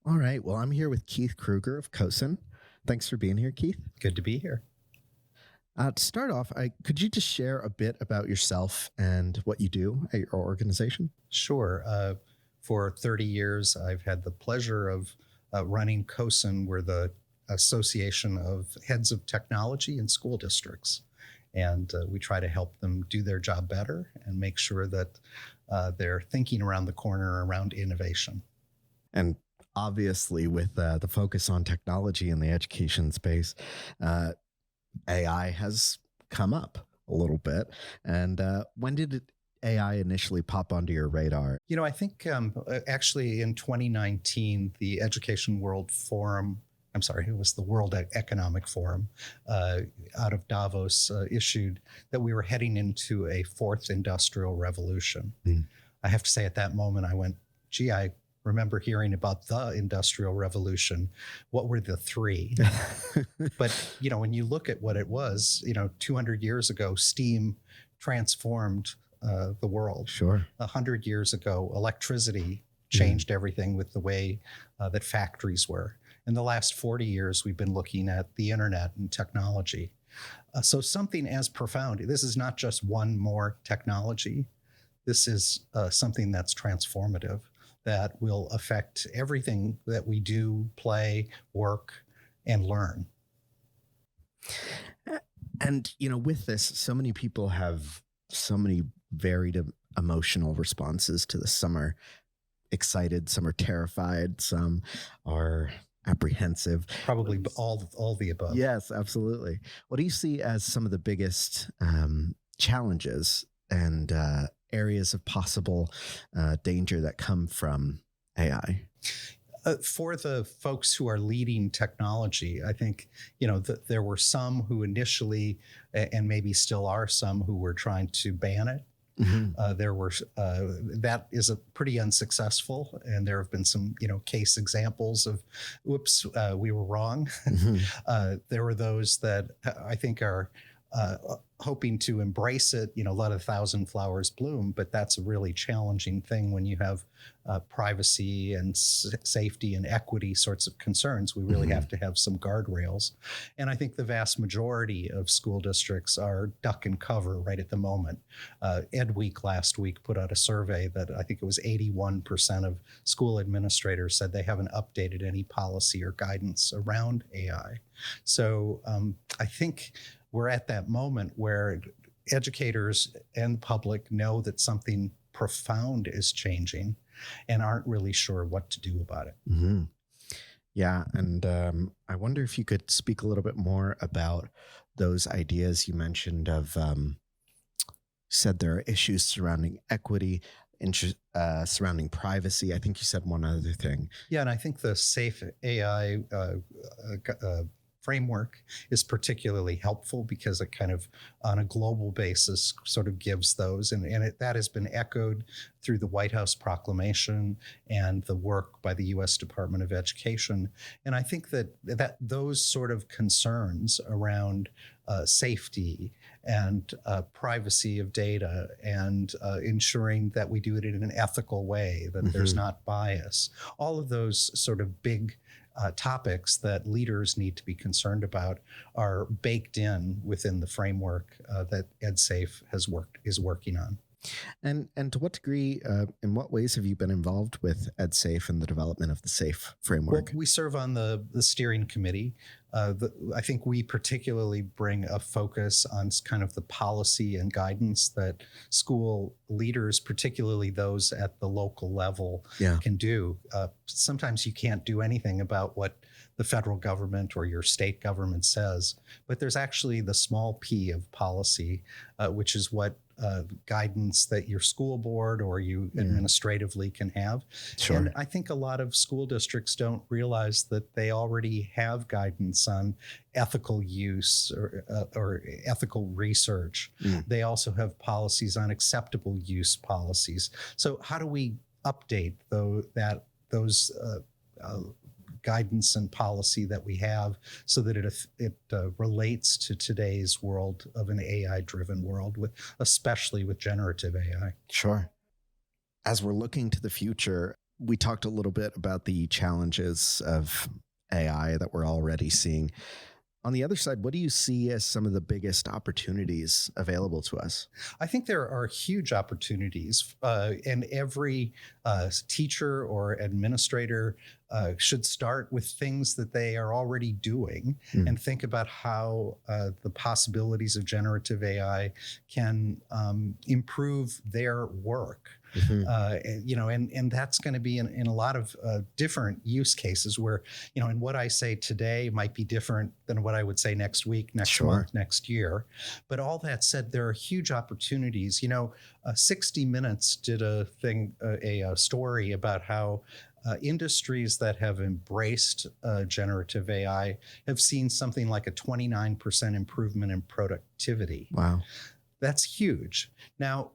All right. Well, I'm here with Keith Krueger of CoSN. Thanks for being here, Keith. Good to be here. To start off, could you just share a bit about yourself and what you do at your organization? Sure. For 30 years, I've had the pleasure of running CoSN. We're the Association of Heads of Technology in School Districts. And we try to help them do their job better and make sure that they're thinking around the corner around innovation. And obviously, with the focus on technology in the education space, AI has come up a little bit. And when did AI initially pop onto your radar? You know, I think actually in 2019, the Education World Forum, I'm sorry, it was the World Economic Forum out of Davos issued that we were heading into a fourth industrial revolution. I have to say at that moment, I went, gee, I remember hearing about the Industrial Revolution. What were the three? But, you know, when you look at what it was, 200 years ago, steam transformed the world. Sure. 100 years ago, electricity changed everything with the way that factories were. In the last 40 years, we've been looking at the internet and technology. So something as profound, this is not just one more technology. This is something that's transformative, that will affect everything that we do, play, work, and learn. And, with this, so many people have so many varied emotional responses to this. Some are excited, some are terrified, some are apprehensive. Probably all the above. Yes, absolutely. What do you see as some of the biggest challenges and areas of possible danger that come from AI? For the folks who are leading technology, I think, there were some who initially, and maybe still are some who were trying to ban it. That is a pretty unsuccessful, and there have been some, case examples of, whoops, we were wrong. There were those that I think are hoping to embrace it, let a thousand flowers bloom, but that's a really challenging thing when you have privacy and safety and equity sorts of concerns. We really have to have some guardrails. And I think the vast majority of school districts are duck and cover right at the moment. Ed Week last week put out a survey that I think it was 81% of school administrators said they haven't updated any policy or guidance around AI. So I think we're at that moment where educators and the public know that something profound is changing and aren't really sure what to do about it. Yeah. And I wonder if you could speak a little bit more about those ideas you mentioned of, said there are issues surrounding equity, surrounding privacy. I think you said one other thing. Yeah, and I think the Safe AI framework is particularly helpful because it kind of on a global basis sort of gives those, and that has been echoed through the White House proclamation and the work by the U.S. Department of Education. And I think that those sort of concerns around safety and privacy of data and ensuring that we do it in an ethical way, that there's not bias, all of those sort of big topics that leaders need to be concerned about are baked in within the framework that EdSafe is working on. And to what degree, in what ways have you been involved with EdSafe and the development of the SAFE framework? Well, we serve on the steering committee. I think we particularly bring a focus on kind of the policy and guidance that school leaders, particularly those at the local level, can do. Sometimes you can't do anything about what the federal government or your state government says, but there's actually the small p of policy, which is what guidance that your school board or you administratively can have. Sure. And I think a lot of school districts don't realize that they already have guidance on ethical use or ethical research. They also have policies on acceptable use policies. So how do we update those guidance and policy that we have so that it relates to today's world of an AI-driven world, especially with generative AI? Sure. As we're looking to the future, we talked a little bit about the challenges of AI that we're already seeing. On the other side, what do you see as some of the biggest opportunities available to us? I think there are huge opportunities, and every teacher or administrator should start with things that they are already doing Mm. and think about how the possibilities of generative AI can improve their work. Hmm. And that's going to be in a lot of different use cases where, and what I say today might be different than what I would say next week, next Sure. month, next year. But all that said, there are huge opportunities. 60 Minutes did a story about how industries that have embraced generative AI have seen something like a 29% improvement in productivity. Wow. That's huge. Now,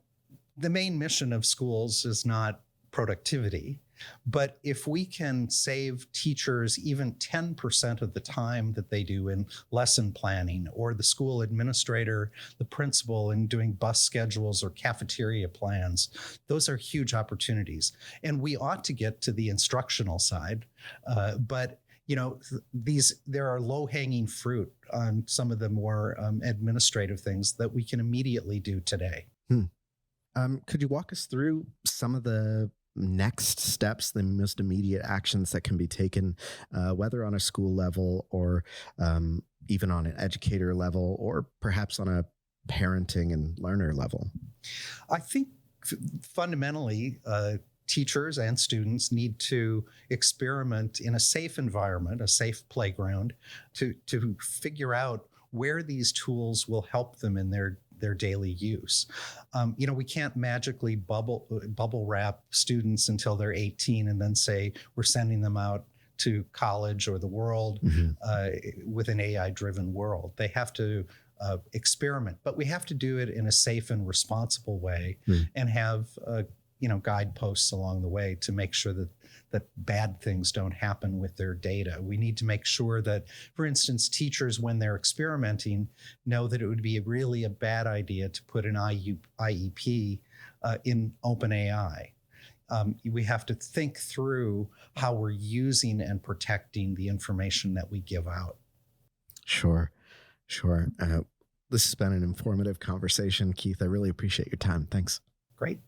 the main mission of schools is not productivity. But if we can save teachers even 10% of the time that they do in lesson planning, or the school administrator, the principal in doing bus schedules or cafeteria plans, those are huge opportunities. And we ought to get to the instructional side. But there are low-hanging fruit on some of the more administrative things that we can immediately do today. Hmm. Could you walk us through some of the next steps, the most immediate actions that can be taken, whether on a school level or even on an educator level, or perhaps on a parenting and learner level? I think fundamentally, teachers and students need to experiment in a safe environment, a safe playground, to figure out where these tools will help them in their daily use. We can't magically bubble wrap students until they're 18 and then say we're sending them out to college or the world Hmm. with an AI-driven world. They have to experiment, but we have to do it in a safe and responsible way, and have guideposts along the way to make sure that bad things don't happen with their data. We need to make sure that, for instance, teachers, when they're experimenting, know that it would be really a bad idea to put an IEP in OpenAI. We have to think through how we're using and protecting the information that we give out. Sure. Sure. This has been an informative conversation, Keith. I really appreciate your time. Thanks. Great.